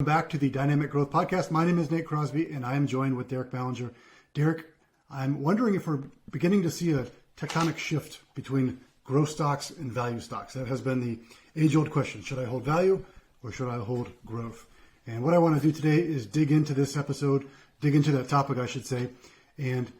Back to the Dynamic Growth Podcast. My name is Nate Crosby, and I am joined with Derek Ballinger. Derek, I'm wondering if we're beginning to see a tectonic shift between growth stocks and value stocks. That has been the age-old question. Should I hold value or should I hold growth? And what I want to do today is dig into this episode, dig into that topic, I should say, and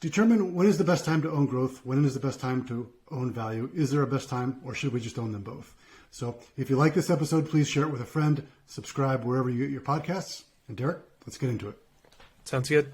determine when is the best time to own growth, when is the best time to own value. Is there a best time, or should we just own them both? So if you like this episode, please share it with a friend, subscribe wherever you get your podcasts. And Derek, let's get into it. Sounds good.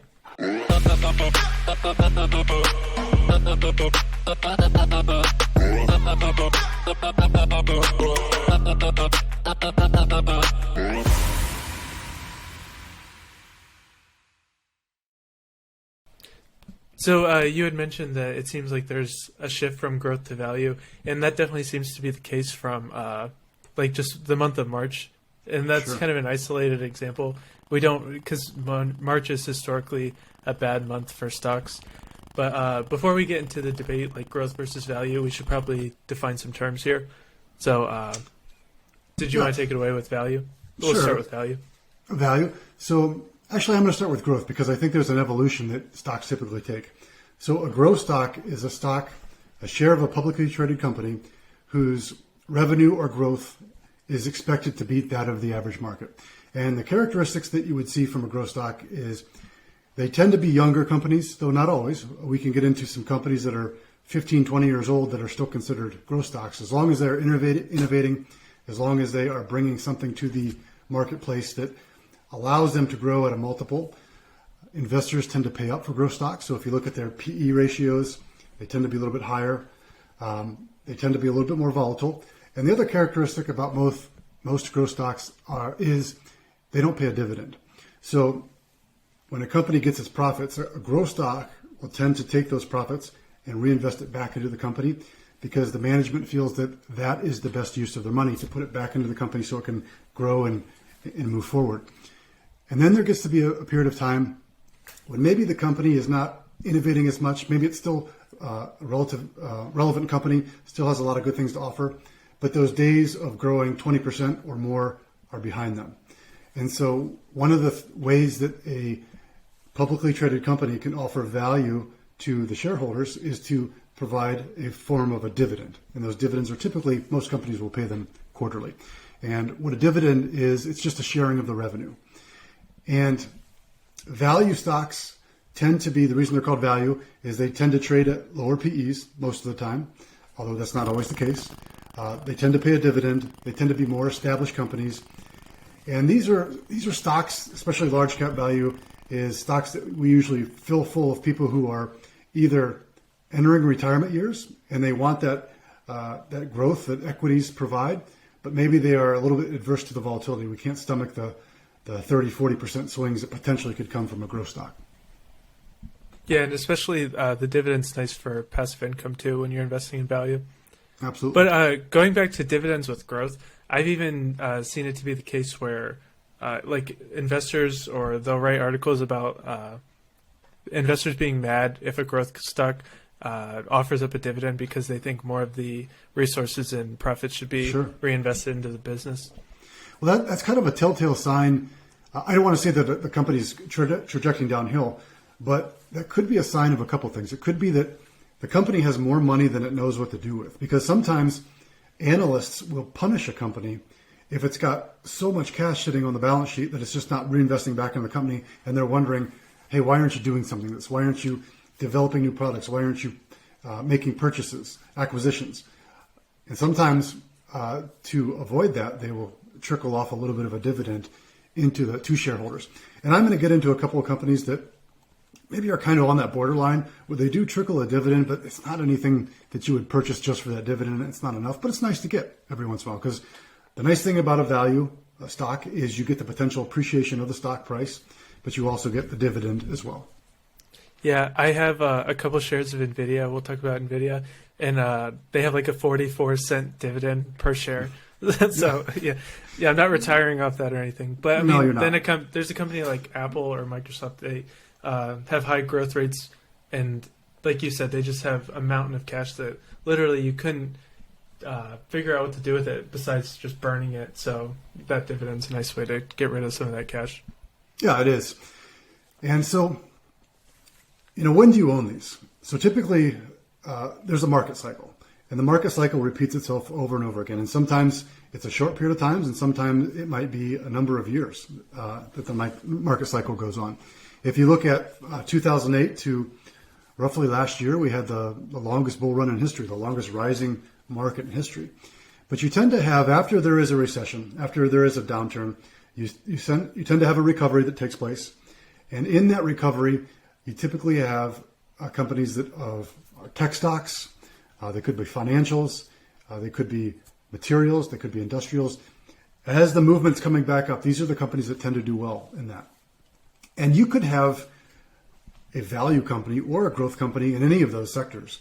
So you had mentioned that it seems like there's a shift from growth to value, and that definitely seems to be the case from just the month of March. And that's Sure. kind of an isolated example. We don't, because March is historically a bad month for stocks. But before we get into the debate, like growth versus value, we should probably define some terms here. So did you want to take it away with value? We'll start with value. Value. So actually, I'm going to start with growth because I think there's an evolution that stocks typically take. So a growth stock is a stock, a share of a publicly traded company whose revenue or growth is expected to beat that of the average market. And the characteristics that you would see from a growth stock is they tend to be younger companies, though not always. We can get into some companies that are 15, 20 years old that are still considered growth stocks. As long as they're innovating, as long as they are bringing something to the marketplace that allows them to grow at a multiple. Investors tend to pay up for growth stocks. So if you look at their PE ratios, they tend to be a little bit higher. They tend to be a little bit more volatile. And the other characteristic about most growth stocks is they don't pay a dividend. So when a company gets its profits, a growth stock will tend to take those profits and reinvest it back into the company because the management feels that that is the best use of their money, to put it back into the company so it can grow and move forward. And then there gets to be a period of time when maybe the company is not innovating as much. Maybe it's still a relevant company, still has a lot of good things to offer, but those days of growing 20% or more are behind them. And so one of the ways that a publicly traded company can offer value to the shareholders is to provide a form of a dividend. And those dividends are typically, most companies will pay them quarterly. And what a dividend is, it's just a sharing of the revenue. And value stocks tend to be, the reason they're called value is they tend to trade at lower PEs most of the time, although that's not always the case. They tend to pay a dividend. They tend to be more established companies. And these are stocks, especially large cap value, is stocks that we usually fill full of people who are either entering retirement years and they want that growth that equities provide, but maybe they are a little bit adverse to the volatility. We can't stomach the 30, 40% swings that potentially could come from a growth stock. Yeah, and especially the dividend's nice for passive income too when you're investing in value. Absolutely. But going back to dividends with growth, I've even seen it to be the case where investors, or they'll write articles about investors being mad if a growth stock offers up a dividend because they think more of the resources and profits should be reinvested into the business. Well, that's kind of a telltale sign. I don't want to say that the company's trajecting downhill, but that could be a sign of a couple things. It could be that the company has more money than it knows what to do with, because sometimes analysts will punish a company if it's got so much cash sitting on the balance sheet that it's just not reinvesting back in the company, and they're wondering, hey, why aren't you doing something like this? Why aren't you developing new products? Why aren't you making purchases, acquisitions? And sometimes to avoid that, they will trickle off a little bit of a dividend into the two shareholders. And I'm going to get into a couple of companies that maybe are kind of on that borderline where they do trickle a dividend, but it's not anything that you would purchase just for that dividend. It's not enough, but it's nice to get every once in a while, because the nice thing about a stock is you get the potential appreciation of the stock price, but you also get the dividend as well. Yeah, I have a couple shares of NVIDIA. We'll talk about NVIDIA. And they have like a 44-cent dividend per share. So, yeah, I'm not retiring off that or anything. But, I mean, no, you're not. Then there's a company like Apple or Microsoft. They have high growth rates. And like you said, they just have a mountain of cash that literally you couldn't figure out what to do with it besides just burning it. So that dividend's a nice way to get rid of some of that cash. Yeah, it is. And so, when do you own these? So typically, there's a market cycle, and the market cycle repeats itself over and over again. And sometimes it's a short period of time, and sometimes it might be a number of years that the market cycle goes on. If you look at 2008 to roughly last year, we had the longest bull run in history, the longest rising market in history. But you tend to have, after there is a recession, after there is a downturn, you tend to have a recovery that takes place. And in that recovery, you typically have companies that are tech stocks. They could be financials. They could be materials. They could be industrials. As the movement's coming back up, these are the companies that tend to do well in that. And you could have a value company or a growth company in any of those sectors.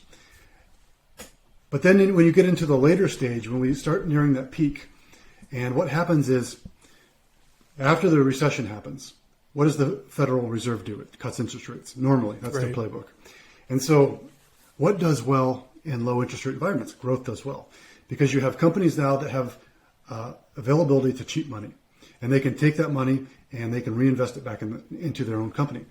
But then when you get into the later stage, when we start nearing that peak, and what happens is, after the recession happens, what does the Federal Reserve do? It cuts interest rates. Normally, that's their playbook. And so what does well in low interest rate environments? Growth does well. Because you have companies now that have availability to cheap money. And they can take that money and they can reinvest it back into their own company.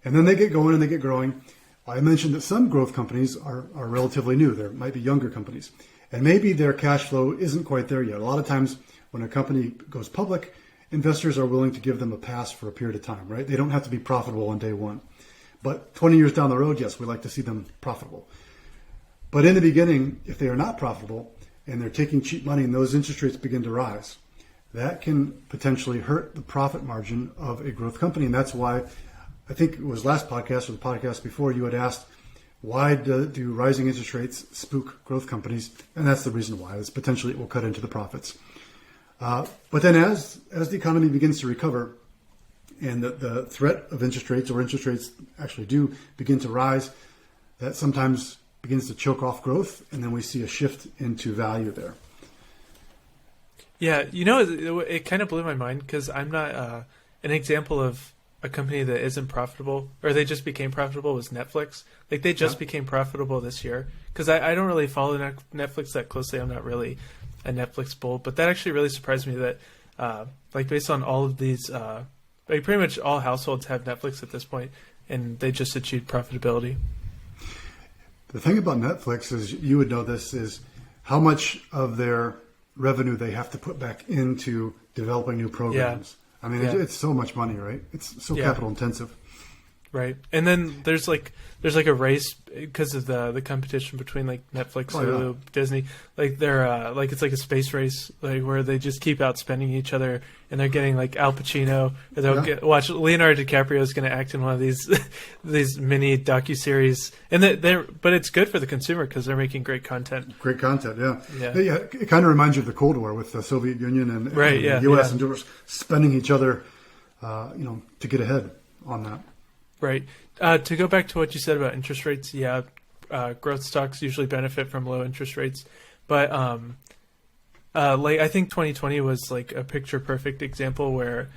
And then they get going and they get growing. I mentioned that some growth companies are relatively new. There might be younger companies. And maybe their cash flow isn't quite there yet. A lot of times when a company goes public, investors are willing to give them a pass for a period of time, right? They don't have to be profitable on day one. But 20 years down the road, yes, we like to see them profitable. But in the beginning, if they are not profitable and they're taking cheap money and those interest rates begin to rise, that can potentially hurt the profit margin of a growth company. And that's why I think it was last podcast or the podcast before you had asked, why do rising interest rates spook growth companies? And that's the reason why. Is potentially it will cut into the profits. But then as the economy begins to recover and the threat of interest rates or interest rates actually do begin to rise, that sometimes begins to choke off growth, and then we see a shift into value there. Yeah, it kind of blew my mind because I'm not an example of a company that isn't profitable, or they just became profitable, was Netflix. Like they just became profitable this year because I don't really follow Netflix that closely. I'm not really a Netflix bull, but that actually really surprised me that based on all of these, pretty much all households have Netflix at this point, and they just achieved profitability. The thing about Netflix is, you would know this, is how much of their revenue they have to put back into developing new programs. Yeah. I mean, it's so much money, right? It's so capital intensive. Right. And then there's a race because of the competition between like Netflix, Hulu, Disney. Like they're it's like a space race, like where they just keep outspending each other, and they're getting like Al Pacino, or they'll watch Leonardo DiCaprio is going to act in one of these mini docuseries, and but it's good for the consumer because they're making great content. Great content, yeah. It kind of reminds you of the Cold War with the Soviet Union and the U.S. and doers spending each other, to get ahead on that. Right. To go back to what you said about interest rates, growth stocks usually benefit from low interest rates, but I think 2020 was like a picture perfect example where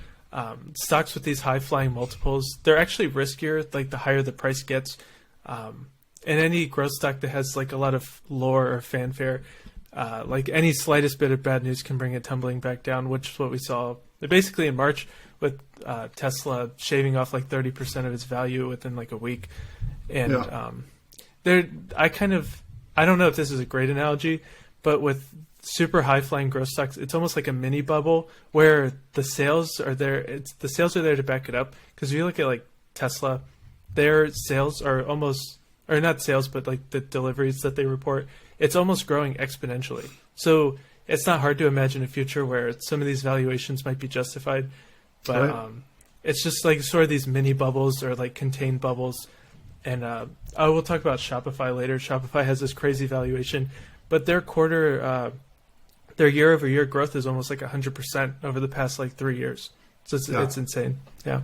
stocks with these high flying multiples, they're actually riskier. Like the higher the price gets, and any growth stock that has like a lot of lore or fanfare, like any slightest bit of bad news can bring it tumbling back down, which is what we saw basically in March with Tesla shaving off like 30% of its value within like a week. And I don't know if this is a great analogy, but with super high flying growth stocks, it's almost like a mini bubble where the sales are there. The sales are there to back it up. Because if you look at like Tesla, their sales are almost, or not sales, but like the deliveries that they report, it's almost growing exponentially. So it's not hard to imagine a future where some of these valuations might be justified. But it's just like sort of these mini bubbles or like contained bubbles. And I will talk about Shopify later. Shopify has this crazy valuation, but their their year over year growth is almost like 100% over the past like 3 years. So it's insane. Yeah.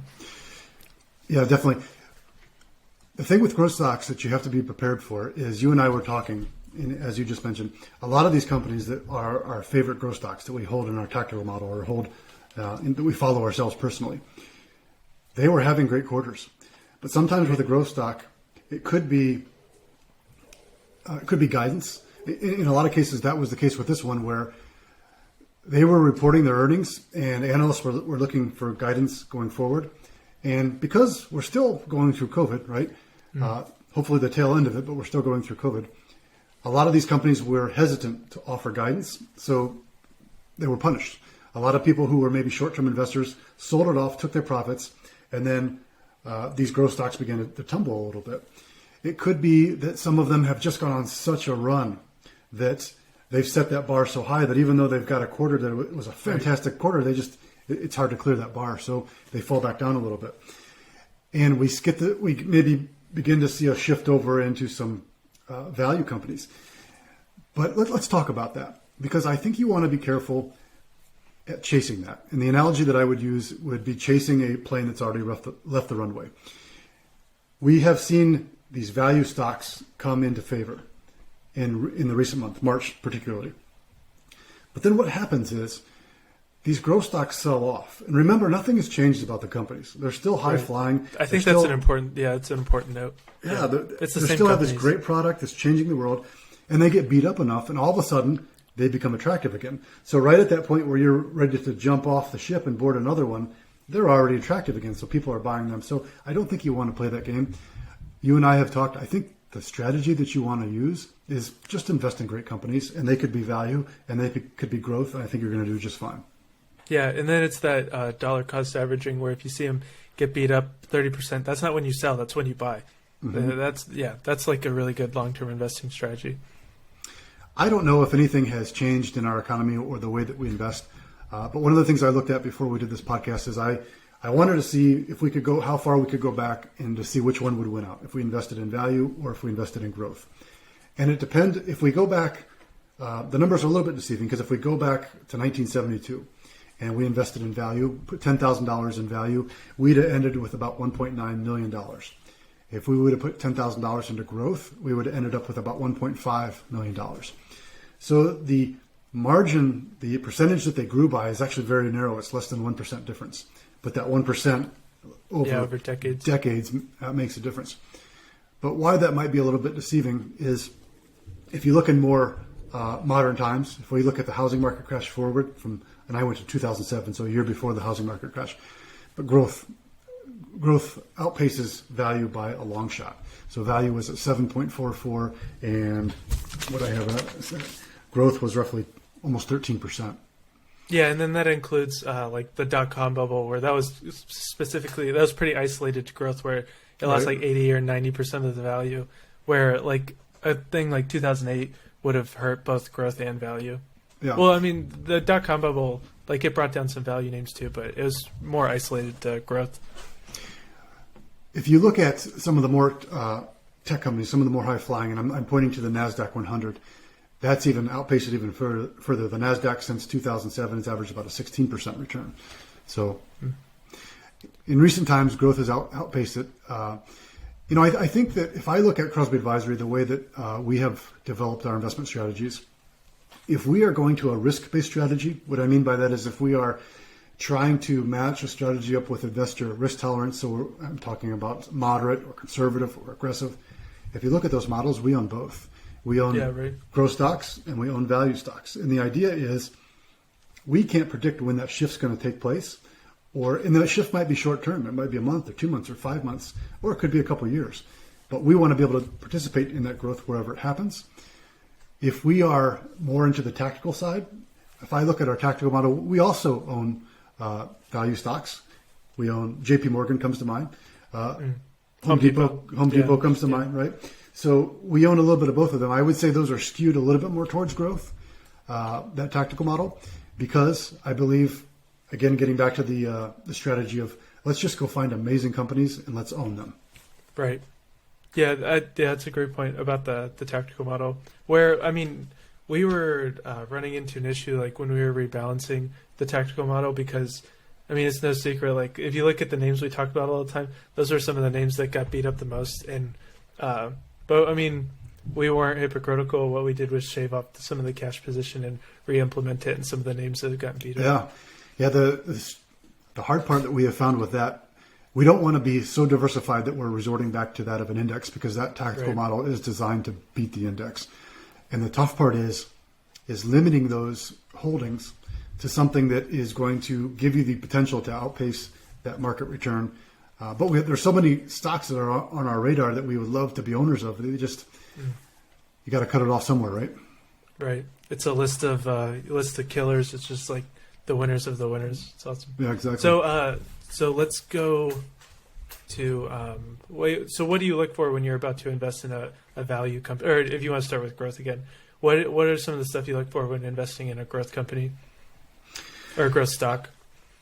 Yeah, definitely. The thing with growth stocks that you have to be prepared for is, you and I were talking, as you just mentioned, a lot of these companies that are our favorite growth stocks that we hold in our tactical model or hold that we follow ourselves personally, they were having great quarters. But sometimes with a growth stock, it could be guidance. In a lot of cases, that was the case with this one where they were reporting their earnings and analysts were looking for guidance going forward. And because we're still going through COVID, right? Hopefully the tail end of it, but we're still going through COVID. A lot of these companies were hesitant to offer guidance, so they were punished. A lot of people who were maybe short-term investors sold it off, took their profits, and then these growth stocks began to tumble a little bit. It could be that some of them have just gone on such a run that they've set that bar so high that even though they've got a quarter that was a fantastic quarter, it's hard to clear that bar, so they fall back down a little bit. And we maybe begin to see a shift over into some value companies. But let's talk about that, because I think you want to be careful at chasing that. And the analogy that I would use would be chasing a plane that's already left the runway. We have seen these value stocks come into favor in the recent month, March particularly. But then what happens is these growth stocks sell off. And remember, nothing has changed about the companies. They're still high flying. I think it's an important note. Yeah, it's the they same still have companies. this great product that's changing the world, and they get beat up enough, and all of a sudden they become attractive again. So right at that point where you're ready to jump off the ship and board another one, they're already attractive again, so people are buying them. So I don't think you want to play that game. You and I have talked. I think the strategy that you want to use is just invest in great companies, and they could be value, and they could be growth, and I think you're going to do just fine. Yeah, and then it's that dollar cost averaging where if you see them get beat up 30%, that's not when you sell, that's when you buy. That's like a really good long-term investing strategy. I don't know if anything has changed in our economy or the way that we invest, but one of the things I looked at before we did this podcast is I wanted to see if we could go, how far we could go back and to see which one would win out, if we invested in value or if we invested in growth. And it depends, if we go back, the numbers are a little bit deceiving, because if we go back to 1972 and we invested in value, put $10,000 in value, we'd have ended with about $1.9 million. If we would have put $10,000 into growth, we would have ended up with about $1.5 million. So the margin, the percentage that they grew by is actually very narrow. It's less than 1% difference. But that 1% over decades makes a difference. But why that might be a little bit deceiving is if you look in more modern times, if we look at the housing market crash forward from, and I went to 2007, so a year before the housing market crash, but growth outpaces value by a long shot. So value was at 7.44, and what I have, growth was roughly almost 13%. Yeah, and then that includes like the dot-com bubble, where that was pretty isolated to growth, where it lost like 80 or 90% of the value, where like a thing like 2008 would have hurt both growth and value. Yeah. Well, I mean, the dot-com bubble, like it brought down some value names too, but it was more isolated to growth. If you look at some of the more tech companies, some of the more high-flying, and I'm pointing to the NASDAQ 100, that's even outpaced it even further. The NASDAQ since 2007 has averaged about a 16% return. So in recent times, growth has outpaced it. I think that if I look at Crosby Advisory, the way that we have developed our investment strategies, if we are going to a risk-based strategy, what I mean by that is if we are trying to match a strategy up with investor risk tolerance, so I'm talking about moderate or conservative or aggressive. If you look at those models, we own both. We own growth stocks and we own value stocks. And the idea is we can't predict when that shift's going to take place, and that shift might be short term. It might be a month or 2 months or 5 months, or it could be a couple of years. But we want to be able to participate in that growth wherever it happens. If we are more into the tactical side, if I look at our tactical model, we also own value stocks. We own JP Morgan comes to mind. Home Depot comes to mind, right? So we own a little bit of both of them. I would say those are skewed a little bit more towards growth, that tactical model, because I believe, again, getting back to the strategy of let's just go find amazing companies and let's own them. Right. Yeah, that's a great point about the tactical model. Where, I mean, we were running into an issue like when we were rebalancing the tactical model, because, I mean, it's no secret. Like if you look at the names we talk about all the time, those are some of the names that got beat up the most. And but I mean, we weren't hypocritical. What we did was shave off some of the cash position and re-implement it in some of the names that have gotten beat up. Yeah. The hard part that we have found with that, we don't want to be so diversified that we're resorting back to that of an index, because that tactical model is designed to beat the index. And the tough part is limiting those holdings to something that is going to give you the potential to outpace that market return. But there's so many stocks that are on our radar that we would love to be owners of. They just, you got to cut it off somewhere, right? Right. It's a list of killers. It's just like the winners of the winners. It's awesome. Yeah, exactly. So let's go to so what do you look for when you're about to invest in a value company, or if you want to start with growth again, what are some of the stuff you look for when investing in a growth company or a growth stock?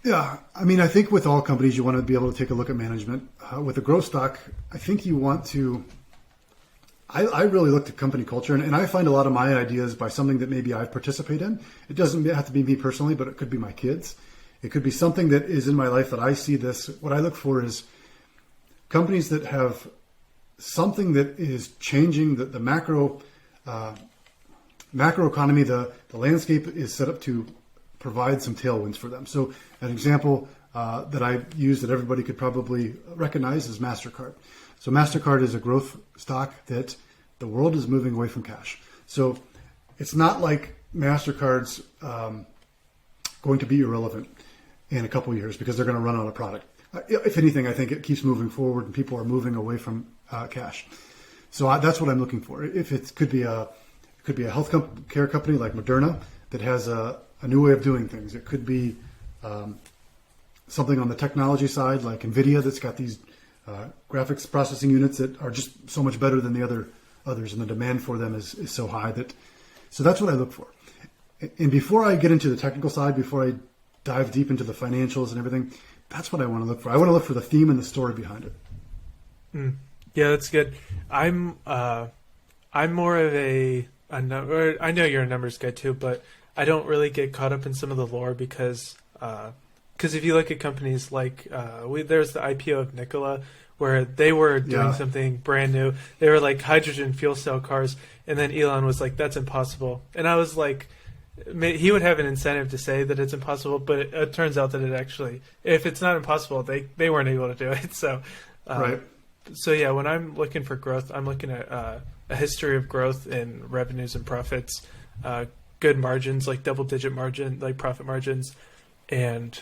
Yeah, I mean, I think with all companies, you want to be able to take a look at management. With a growth stock, I think you want to. I really look at company culture, and I find a lot of my ideas by something that maybe I've participated in. It doesn't have to be me personally, but it could be my kids. It could be something that is in my life that I see this. What I look for is companies that have something that is changing the macro economy. The landscape is set up to provide some tailwinds for them. So an example that I use that everybody could probably recognize is MasterCard. So MasterCard is a growth stock that the world is moving away from cash. So it's not like MasterCard's going to be irrelevant in a couple of years because they're going to run out of product. If anything, I think it keeps moving forward and people are moving away from cash. So that's what I'm looking for. If it could be a health care company like Moderna that has a new way of doing things. It could be something on the technology side like NVIDIA that's got these graphics processing units that are just so much better than the others, and the demand for them is so high so that's what I look for. And before I get into the technical side, before I dive deep into the financials and everything, that's what I want to look for. I want to look for the theme and the story behind it. Yeah, that's good. I'm more of I know you're a numbers guy too, but I don't really get caught up in some of the lore because if you look at companies like there's the IPO of Nikola, where they were doing something brand new. They were like hydrogen fuel cell cars, and then Elon was like, "That's impossible." And I was like, he would have an incentive to say that it's impossible, but it turns out that it actually, if it's not impossible, they weren't able to do it. So, right. So yeah, when I'm looking for growth, I'm looking at a history of growth in revenues and profits, good margins, like double-digit margin, like profit margins, and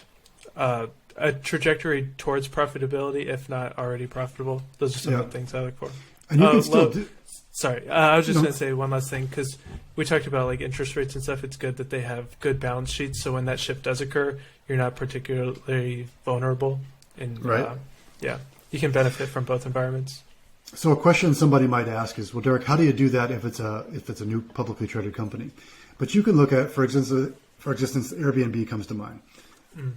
a trajectory towards profitability, if not already profitable. Those are some of the things I look for. And you can still do. Sorry, I was just going to say one last thing, because we talked about like interest rates and stuff. It's good that they have good balance sheets, so when that shift does occur, you're not particularly vulnerable. And right. You can benefit from both environments. So a question somebody might ask is, well, Derek, how do you do that if it's a new publicly traded company? But you can look at, for instance, Airbnb comes to mind.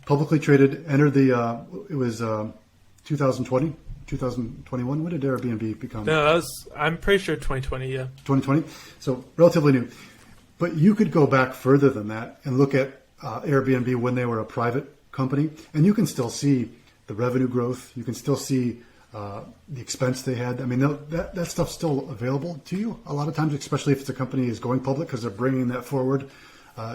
Publicly traded, entered it was 2020, 2021. When did Airbnb become? No, I'm pretty sure 2020, yeah. 2020, so relatively new. But you could go back further than that and look at Airbnb when they were a private company, and you can still see the revenue growth. You can still see the expense they had. I mean, that stuff's still available to you a lot of times, especially if it's a company is going public, because they're bringing that forward,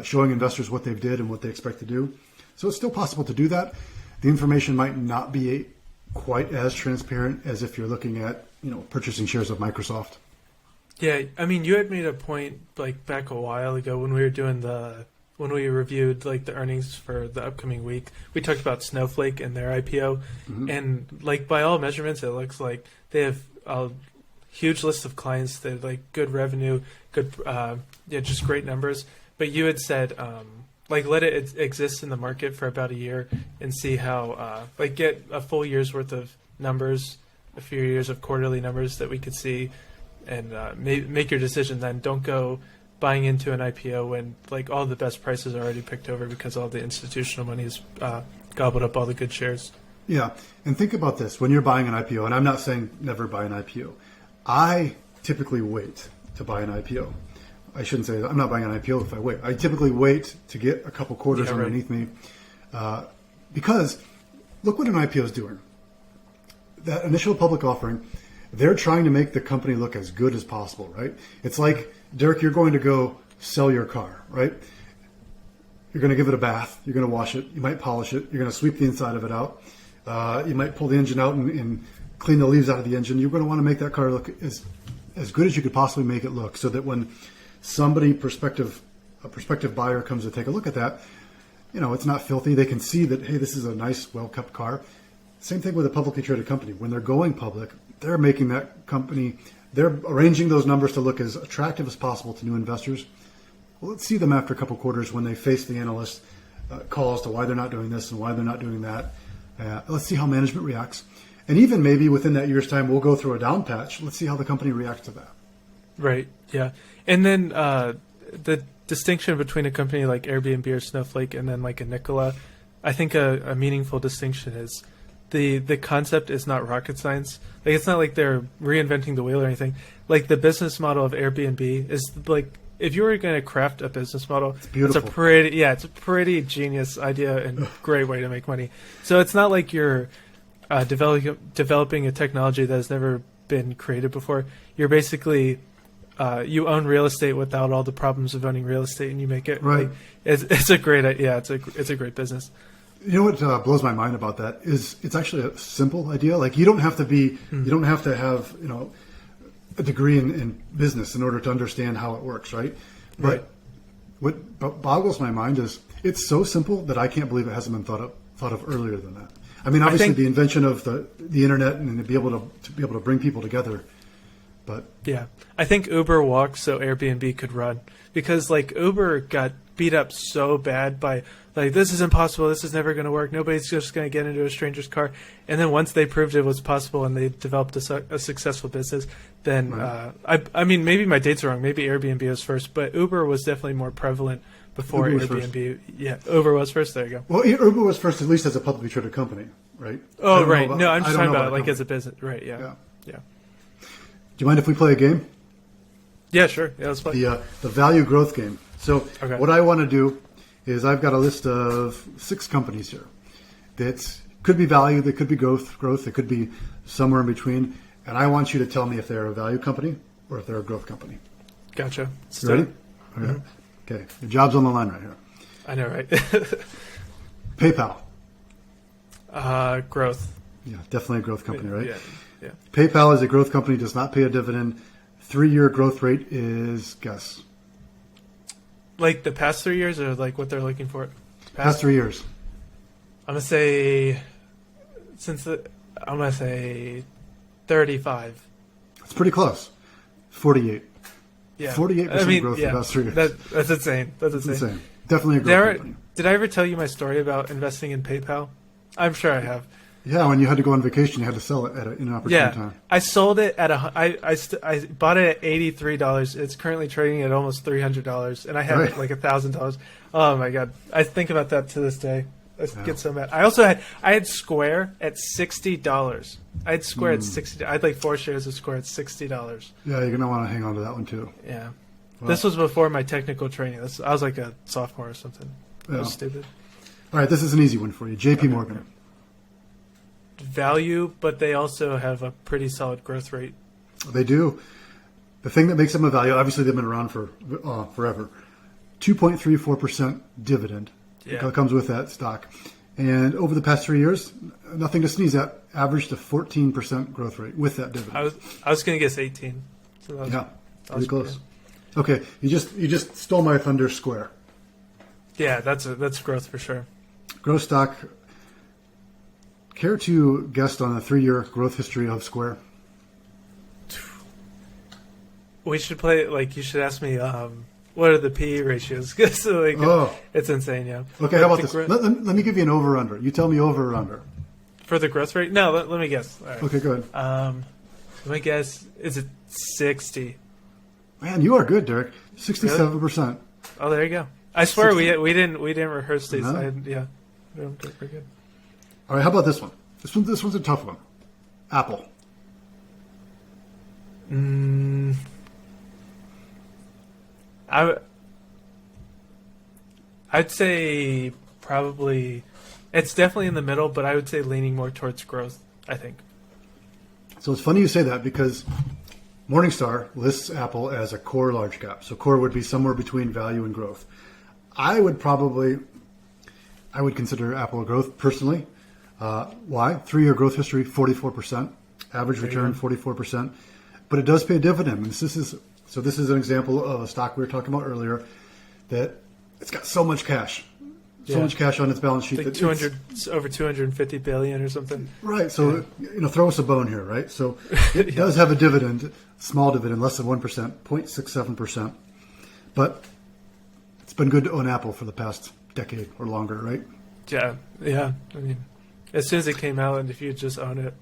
showing investors what they've did and what they expect to do. So it's still possible to do that. The information might not be quite as transparent as if you're looking at, purchasing shares of Microsoft. Yeah, I mean, you had made a point like back a while ago when we were doing when we reviewed like the earnings for the upcoming week. We talked about Snowflake and their IPO, and like by all measurements, it looks like they have a huge list of clients. They have like good revenue, good, just great numbers. But you had said, let it exist in the market for about a year and see how, get a full year's worth of numbers, a few years of quarterly numbers that we could see, and make your decision then. Don't go buying into an IPO when like all the best prices are already picked over because all the institutional money has gobbled up all the good shares. Yeah, and think about this. When you're buying an IPO, and I'm not saying never buy an IPO, I typically wait to buy an IPO. I shouldn't say that. I'm not buying an IPO if I wait. I typically wait to get a couple quarters underneath me because look what an IPO is doing. That initial public offering, they're trying to make the company look as good as possible, right? It's like, Derek, you're going to go sell your car, right? You're going to give it a bath. You're going to wash it. You might polish it. You're going to sweep the inside of it out. You might pull the engine out and clean the leaves out of the engine. You're going to want to make that car look as good as you could possibly make it look, so that when a prospective buyer comes to take a look at that, it's not filthy. They can see that, hey, this is a nice, well-kept car. Same thing with a publicly traded company. When they're going public, they're making that company, they're arranging those numbers to look as attractive as possible to new investors. Well, let's see them after a couple quarters when they face the analyst calls to why they're not doing this and why they're not doing that. Let's see how management reacts. And even maybe within that year's time, we'll go through a down patch. Let's see how the company reacts to that. Right. Yeah. And then the distinction between a company like Airbnb or Snowflake and then like a Nikola, I think a meaningful distinction is the concept is not rocket science. Like, it's not like they're reinventing the wheel or anything. Like, the business model of Airbnb is like, if you were going to craft a business model, it's a pretty genius idea and great way to make money. So it's not like you're developing a technology that has never been created before. You're basically you own real estate without all the problems of owning real estate, and you make it right. Like, it's a great it's a great business. You know what blows my mind about that is it's actually a simple idea. Like, you don't have to have a degree in business in order to understand how it works, right? But what boggles my mind is it's so simple that I can't believe it hasn't been thought of earlier than that. I mean, obviously the invention of the internet and to be able to bring people together. But yeah, I think Uber walked so Airbnb could run, because like Uber got beat up so bad by like, this is impossible, this is never going to work, nobody's just going to get into a stranger's car. And then once they proved it was possible and they developed a successful business, then I mean, maybe my dates are wrong, maybe Airbnb was first, but Uber was definitely more prevalent before Airbnb. Yeah, Uber was first. There you go. Well, Uber was first, at least as a publicly traded company, right? Oh, right. No, I'm just talking about it like as a business. Right. Yeah. Do you mind if we play a game? Yeah, sure. Yeah, let's play. The value growth game. So what I want to do is I've got a list of 6 companies here that could be value, that could be growth, that could be somewhere in between. And I want you to tell me if they're a value company or if they're a growth company. Gotcha. You ready? Okay. Mm-hmm. Okay. Your job's on the line right here. I know, right? PayPal. Growth. Yeah, definitely a growth company, right? Yeah. PayPal is a growth company, does not pay a dividend. 3-year growth rate is, guess. Like the past 3 years, or like what they're looking for? Past 3 years. I'm gonna say, I'm gonna say 35. It's pretty close. 48. Yeah, 48% growth in the past 3 years. That's insane. That's insane. Definitely a growth company. Did I ever tell you my story about investing in PayPal? I'm sure I have. Yeah, when you had to go on vacation, you had to sell it at an inopportune time. I sold it at I bought it at $83. It's currently trading at almost $300, and I had like $1,000. Oh my god, I think about that to this day. I get so mad. I had Square at $60. I had Square at 60. I had like 4 shares of Square at $60. Yeah, you're gonna want to hang on to that one too. Yeah, this was before my technical training. I was like a sophomore or something. That was stupid. All right, this is an easy one for you. JP Morgan. Value, but they also have a pretty solid growth rate. They do. The thing that makes them a value, obviously they've been around for forever. 2.34% dividend comes with that stock. And over the past 3 years, nothing to sneeze at, averaged a 14% growth rate with that dividend. I was going to guess 18. So pretty close. Yeah. Okay, you just stole my thunder. Square. Yeah, that's growth for sure. Growth stock. Care to guess on a 3-year growth history of Square? We should play, like, you should ask me what are the PE ratios, because it's insane, yeah. Okay, how about this? Let me give you an over-under. You tell me over or under. For the growth rate? No, let me guess. All right. Okay, go ahead. Let me guess, is it 60? Man, you are good, Derek. 67%. Really? Oh, there you go. I swear we didn't rehearse these. No? We're good. All right, how about this one? This one's a tough one. Apple. I'd say probably it's definitely in the middle, but I would say leaning more towards growth, I think. So it's funny you say that because Morningstar lists Apple as a core large cap. So core would be somewhere between value and growth. I would consider Apple a growth personally. Why? 3-year growth history, 44%. Average return, 44%. But it does pay a dividend. And this is So this is an example of a stock we were talking about earlier that it's got so much cash. So much cash on its balance sheet. Like over 250 billion or something. Right. So, throw us a bone here, right? So it does have a dividend, small dividend, less than 1%, 0.67%. But it's been good to own Apple for the past decade or longer, right? Yeah. Yeah. I mean, as soon as it came out, and if you just own it,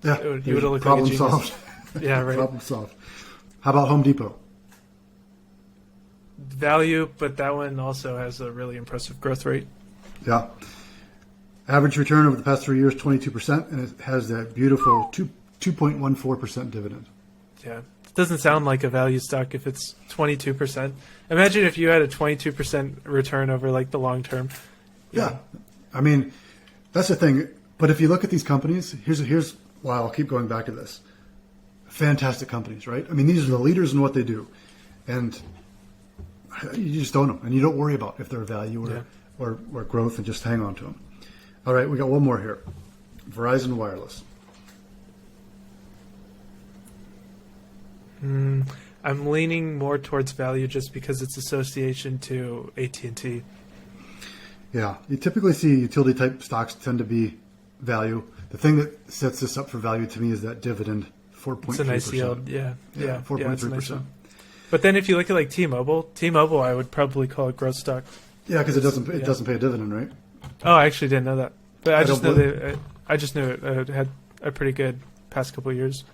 Yeah. you would have looked problem like a genius. solved. Yeah, right. Problem solved. How about Home Depot? Value, but that one also has a really impressive growth rate. Yeah. Average return over the past 3 years, 22%, and it has that beautiful 2.14% dividend. Yeah. It doesn't sound like a value stock if it's 22%. Imagine if you had a 22% return over like the long term. Yeah. I mean, that's the thing. But if you look at these companies, here's why I'll keep going back to this. Fantastic companies, right? I mean, these are the leaders in what they do. And you just own them, and you don't worry about if they're value or growth, and just hang on to them. All right, we got one more here. Verizon Wireless. I'm leaning more towards value just because its association to AT&T. Yeah, you typically see utility type stocks tend to be value. The thing that sets this up for value to me is that dividend, 4.3%. It's a nice yield, yeah, 4.3%. But then if you look at like T-Mobile, I would probably call it growth stock. Yeah, because it doesn't pay a dividend, right? Oh, I actually didn't know that, but I just knew it had a pretty good past couple of years.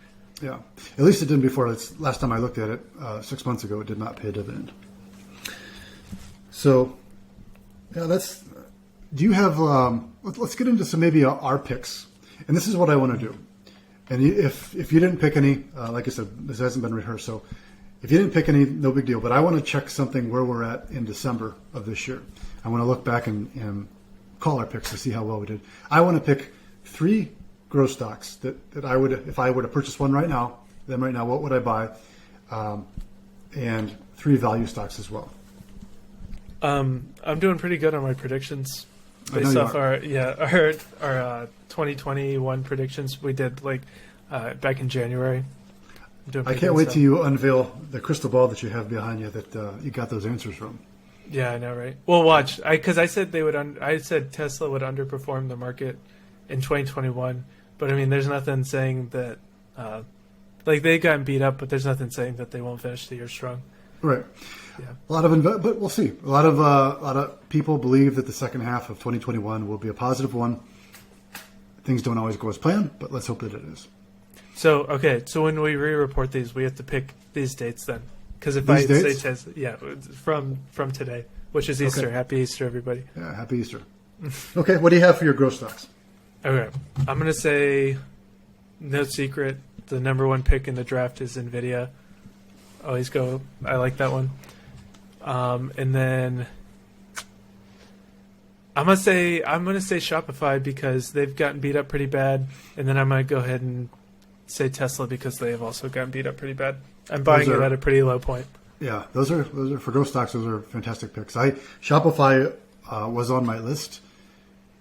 Yeah, at least it didn't before. Last time I looked at it 6 months ago, it did not pay a dividend. So, yeah, do you have? Let's get into some maybe our picks, and this is what I want to do. And if you didn't pick any, like I said, this hasn't been rehearsed, so. If you didn't pick any, no big deal. But I want to check something where we're at in December of this year. I want to look back and call our picks to see how well we did. I want to pick 3 growth stocks that I would, if I were to purchase one right now, what would I buy? And 3 value stocks as well. I'm doing pretty good on my predictions based off our 2021 predictions we did back in January. I can't wait till you unveil the crystal ball that you have behind you that you got those answers from. Yeah, I know, right? Well, watch, because I said I said Tesla would underperform the market in 2021, but I mean, there's nothing saying that, they've gotten beat up, but there's nothing saying that they won't finish the year strong. Right. Yeah. But we'll see. A lot of people believe that the second half of 2021 will be a positive one. Things don't always go as planned, but let's hope that it is. So when we re-report these, we have to pick these dates then, because if these I dates? say Tesla, from today, which is Easter. Okay. Happy Easter, everybody. Yeah, happy Easter. Okay, what do you have for your growth stocks? Okay, I'm gonna say, no secret, the number 1 pick in the draft is NVIDIA. Always go. I like that one. And then I'm gonna say Shopify because they've gotten beat up pretty bad, and then I might go ahead and say Tesla because they have also gotten beat up pretty bad. I'm buying it at a pretty low point. Yeah, those are for growth stocks. Those are fantastic picks. Shopify was on my list.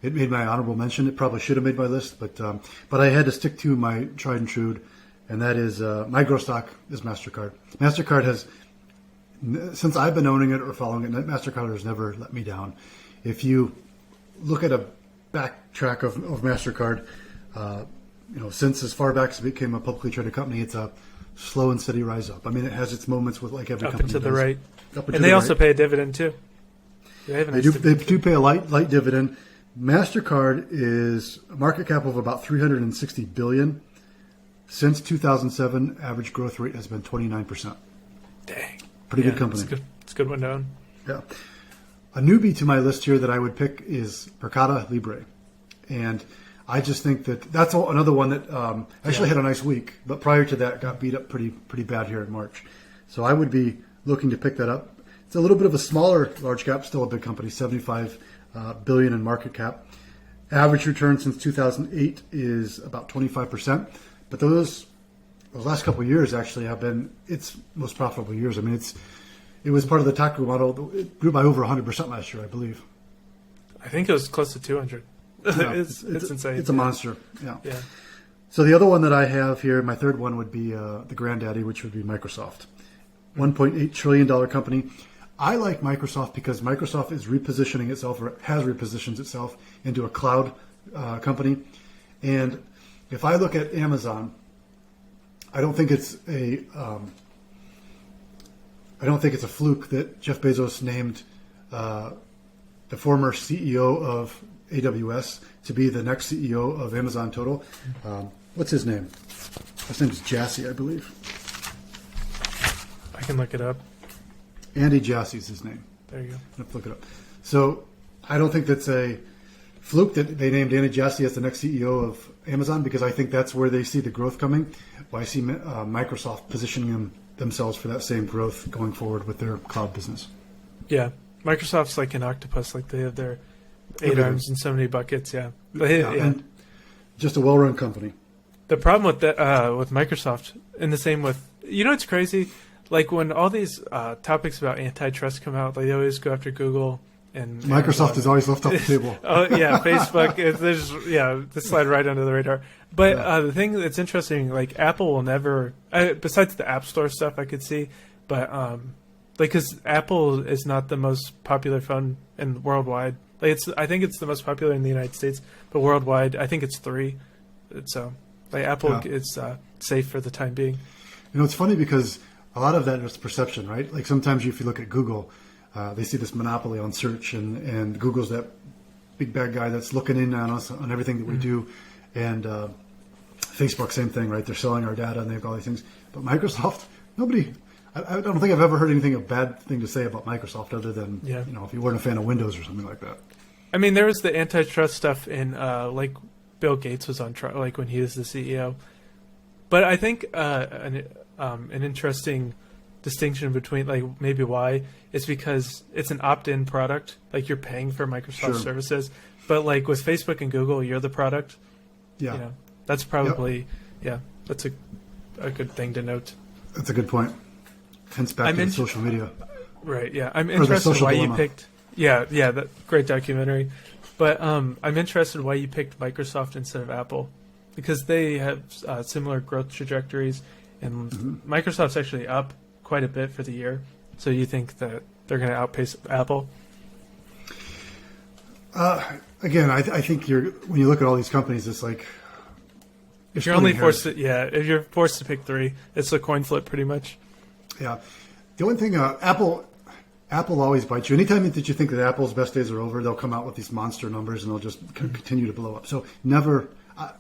It made my honorable mention. It probably should have made my list, but I had to stick to my tried and true, and that is my growth stock is MasterCard. MasterCard has, since I've been owning it or following it, MasterCard has never let me down. If you look at a backtrack of MasterCard. Since as far back as it became a publicly traded company, it's a slow and steady rise up. I mean, it has its moments with like every company. Up and to the right. And they also pay a dividend too. They do pay a light dividend. MasterCard is a market cap of about $360 billion. Since 2007, average growth rate has been 29%. Dang. Pretty good company. It's a good one to own. Yeah. A newbie to my list here that I would pick is Mercado Libre. And I just think that's another one that actually had a nice week, but prior to that got beat up pretty bad here in March. So I would be looking to pick that up. It's a little bit of a smaller large cap, still a big company, $75 billion in market cap. Average return since 2008 is about 25%, but those last couple of years actually have been its most profitable years. I mean, it was part of the tactical model. It grew by over 100% last year, I believe. I think it was close to 200. Yeah, it's insane. It's a monster. Yeah. Yeah. So the other one that I have here, my third one would be the granddaddy, which would be Microsoft. $1.8 trillion company. I like Microsoft because Microsoft is repositioning itself, or has repositioned itself into a cloud company. And if I look at Amazon, I don't think it's a fluke that Jeff Bezos named the former CEO of AWS to be the next CEO of Amazon Total. What's his name? His name is Jassy, I believe. I can look it up. Andy Jassy is his name. There you go. Let's look it up. So I don't think that's a fluke that they named Andy Jassy as the next CEO of Amazon, because I think that's where they see the growth coming. Well, I see Microsoft positioning themselves for that same growth going forward with their cloud business. Yeah. Microsoft's like an octopus, like they have their 8 arms and so many buckets. Yeah. And just a well-run company. The problem with with Microsoft, and the same with, it's crazy. Like when all these topics about antitrust come out, they always go after Google and Microsoft is always left off the table. Oh yeah, Facebook. They slide right under the radar. But the thing that's interesting, like Apple will never, besides the App Store stuff, I could see, but because Apple is not the most popular phone in worldwide. Like I think it's the most popular in the United States, but worldwide, I think it's 3. So Apple is safe for the time being. It's funny because a lot of that is perception, right? Like sometimes if you look at Google, they see this monopoly on search, and Google's that big bad guy that's looking in on us on everything that we do. And Facebook, same thing, right? They're selling our data and they've got all these things. But Microsoft, nobody, I don't think I've ever heard anything a bad thing to say about Microsoft other than, if you weren't a fan of Windows or something like that. I mean, there was the antitrust stuff in, like Bill Gates was on trial, like when he was the CEO. But I think an interesting distinction between, like, maybe why is because it's an opt-in product, like you're paying for Microsoft services, but like with Facebook and Google, you're the product. That's probably that's a good thing to note. That's a good point. Hence back to social media, right? Yeah, I'm interested why you picked that great documentary, but I'm interested why you picked Microsoft instead of Apple, because they have similar growth trajectories, and Microsoft's actually up quite a bit for the year. So you think that they're going to outpace Apple? Again, I think when you look at all these companies, it's like if you're only forced to pick 3, it's a coin flip pretty much. Yeah, the only thing Apple always bites you. Anytime that you think that Apple's best days are over, they'll come out with these monster numbers and they'll just continue to blow up. So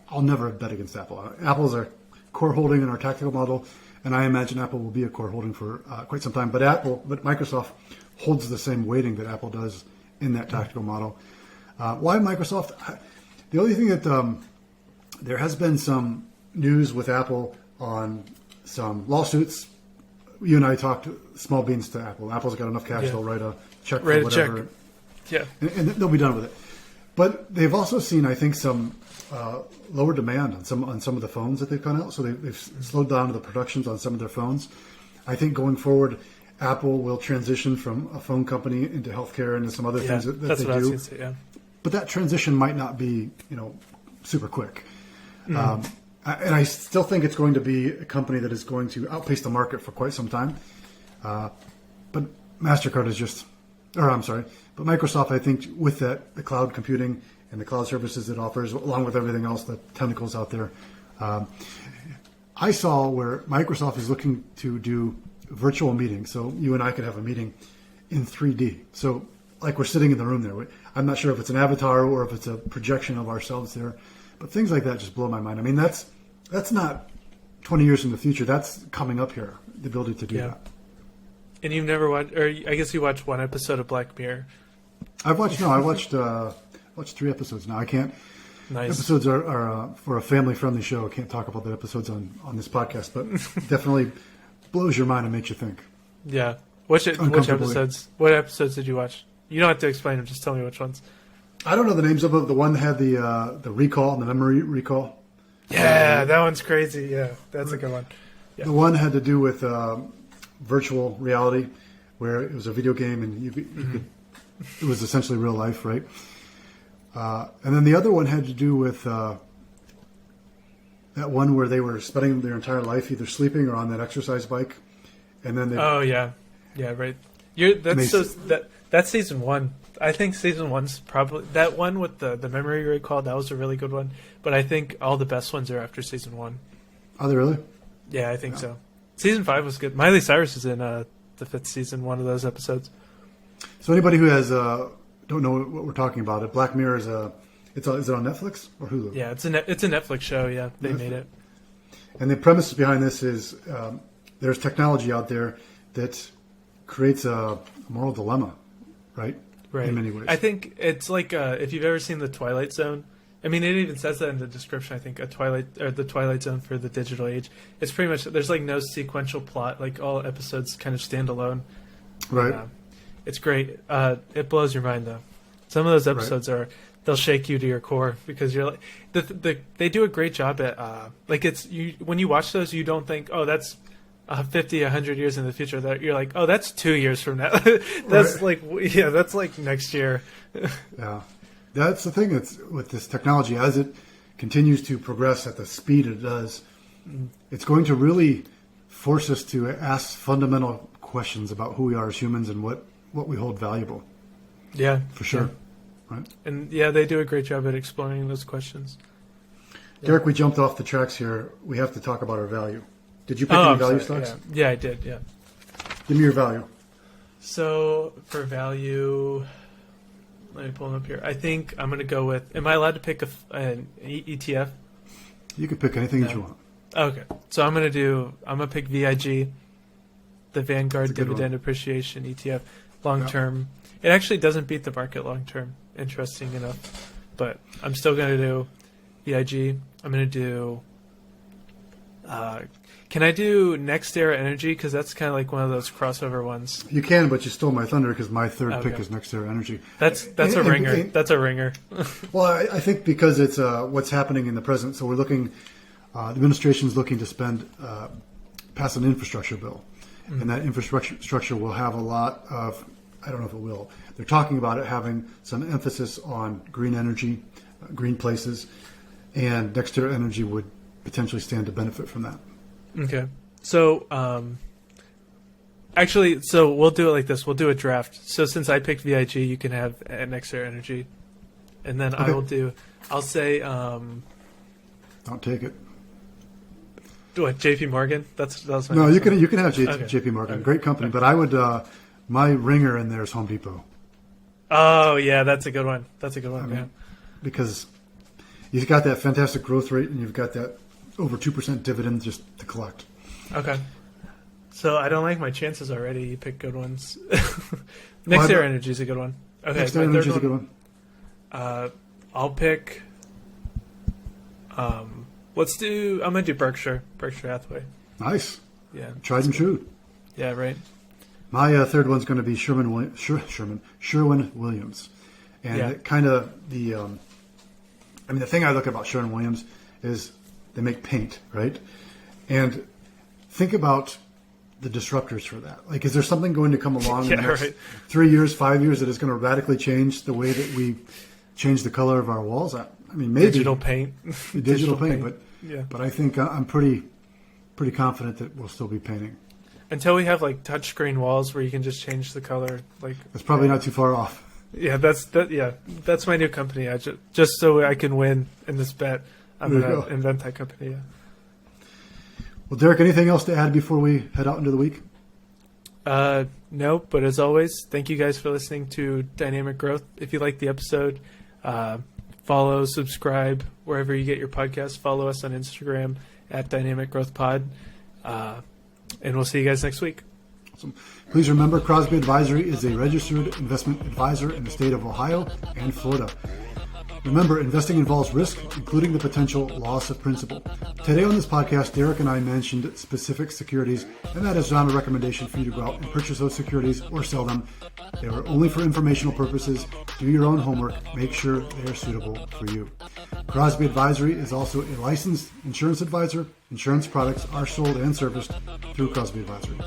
I'll never bet against Apple. Apple's our core holding in our tactical model, and I imagine Apple will be a core holding for quite some time. But Microsoft holds the same weighting that Apple does in that tactical model. Why Microsoft? The only thing that there has been some news with Apple on some lawsuits. You and I talked small beans to Apple. Apple's got enough cash; they'll write a check for whatever. And they'll be done with it. But they've also seen, I think, some lower demand on some of the phones that they've gone out. So they've slowed down the productions on some of their phones. I think going forward, Apple will transition from a phone company into healthcare and into some other things that they do. That's what I was going to say, But that transition might not be, super quick. And I still think it's going to be a company that is going to outpace the market for quite some time. But MasterCard is but Microsoft, I think, with the cloud computing and the cloud services it offers, along with everything else, the tentacles out there, I saw where Microsoft is looking to do virtual meetings. So you and I could have a meeting in 3D. So like we're sitting in the room there. I'm not sure if it's an avatar or if it's a projection of ourselves there. But things like that just blow my mind. I mean, that's not 20 years in the future. That's coming up here, the ability to do that. And you've never watched, or I guess you watched one episode of Black Mirror. I watched 3 episodes now. I can't. Nice. Episodes are for a family-friendly show. I can't talk about the episodes on this podcast, but definitely blows your mind and makes you think. Yeah. Which episodes? What episodes did you watch? You don't have to explain them. Just tell me which ones. I don't know the names of them. The one had the recall, the memory recall. Yeah, that one's crazy. Yeah, that's a good one. Yeah. The one had to do with virtual reality, where it was a video game and you could, it was essentially real life, right? And then the other one had to do with that one where they were spending their entire life either sleeping or on that exercise bike, and then they, Oh yeah, yeah, right. That's season one. I think season one's probably that one with the memory recall. That was a really good one. But I think all the best ones are after season one. are they really? Yeah, I think so. Season 5 was good. Miley Cyrus is in the 5th season, one of those episodes. So anybody who has don't know what we're talking about, it Black Mirror is is it on Netflix or Hulu? Yeah, it's a Netflix show. Yeah, they made it. And the premise behind this is there's technology out there that creates a moral dilemma, right? Right. In many ways. I think it's like if you've ever seen The Twilight Zone. I mean, it even says that in the description. I think the Twilight Zone for the digital age. It's pretty much there's like no sequential plot. Like all episodes kind of stand alone. Right. It's great. It blows your mind though. Some of those episodes they'll shake you to your core because you're like they do a great job at like it's you when you watch those you don't think that's 50, 100 years in the future. That you're like, oh, that's 2 years from now. That's that's like next year. Yeah, that's the thing. It's with this technology as it continues to progress at the speed it does. It's going to really force us to ask fundamental questions about who we are as humans and what we hold valuable. Yeah, for sure. Yeah. Right. And yeah, they do a great job at exploring those questions. Derek, we jumped off the tracks here. We have to talk about our value. Did you pick Oh, any value sorry. stocks? Yeah, I did. Yeah. Give me your value. So for value, let me pull them up here. I think I'm going to go with. Am I allowed to pick an ETF? You can pick anything that you want. Okay, so I'm gonna pick VIG, the Vanguard Dividend one. Appreciation ETF, long term. It actually doesn't beat the market long term. Interesting enough, but I'm still gonna do VIG. I'm gonna do. Can I do NextEra Energy? Because that's kind of like one of those crossover ones. You can, but you stole my thunder because my third pick is NextEra Energy. That's a ringer. That's a ringer. Well, I think because it's what's happening in the present. So we're looking. The administration's looking to pass an infrastructure bill, and that infrastructure will have a lot of. I don't know if it will. They're talking about it having some emphasis on green energy, green places, and NextEra Energy would potentially stand to benefit from that. Okay. So, actually, so we'll do it like this. We'll do a draft. So since I picked VIG, you can have NextEra Energy. And then Okay. I'll say... Don't take it. What, JP Morgan? That was my No, you one. can have JP Morgan. Okay. Great company. But I would... my ringer in there is Home Depot. Oh, yeah, that's a good one. That's a good one, man. Because you've got that fantastic growth rate and you've got that over 2% dividend just to collect. Okay. So I don't like my chances already. You pick good ones. NextEra Energy is a good one. Okay, NextEra Energy is a good one. I'll pick... I'm going to do Berkshire Hathaway. Nice. Yeah. Tried and true. Yeah, right. My third one's going to be Sherwin Williams. And kind of the thing I look at about Sherwin Williams is they make paint, right? And think about the disruptors for that. Like, is there something going to come along in the next 3 years, 5 years that is going to radically change the way that we change the color of our walls? I mean, maybe digital paint, but I think I'm pretty confident that we'll still be painting until we have like touchscreen walls where you can just change the color. Like that's probably not too far off. Yeah, that's my new company. I just so I can win in this bet. I'm gonna invent that company. Yeah. Well, Derek, anything else to add before we head out into the week? No, but as always, thank you guys for listening to Dynamic Growth. If you like the episode, follow, subscribe wherever you get your podcasts. Follow us on Instagram at Dynamic Growth Pod, and we'll see you guys next week. Awesome. Please remember, Crosby Advisory is a registered investment advisor in the state of Ohio and Florida. Remember, investing involves risk, including the potential loss of principal. Today on this podcast, Derek and I mentioned specific securities, and that is not a recommendation for you to go out and purchase those securities or sell them. They are only for informational purposes. Do your own homework. Make sure they are suitable for you. Crosby Advisory is also a licensed insurance advisor. Insurance products are sold and serviced through Crosby Advisory.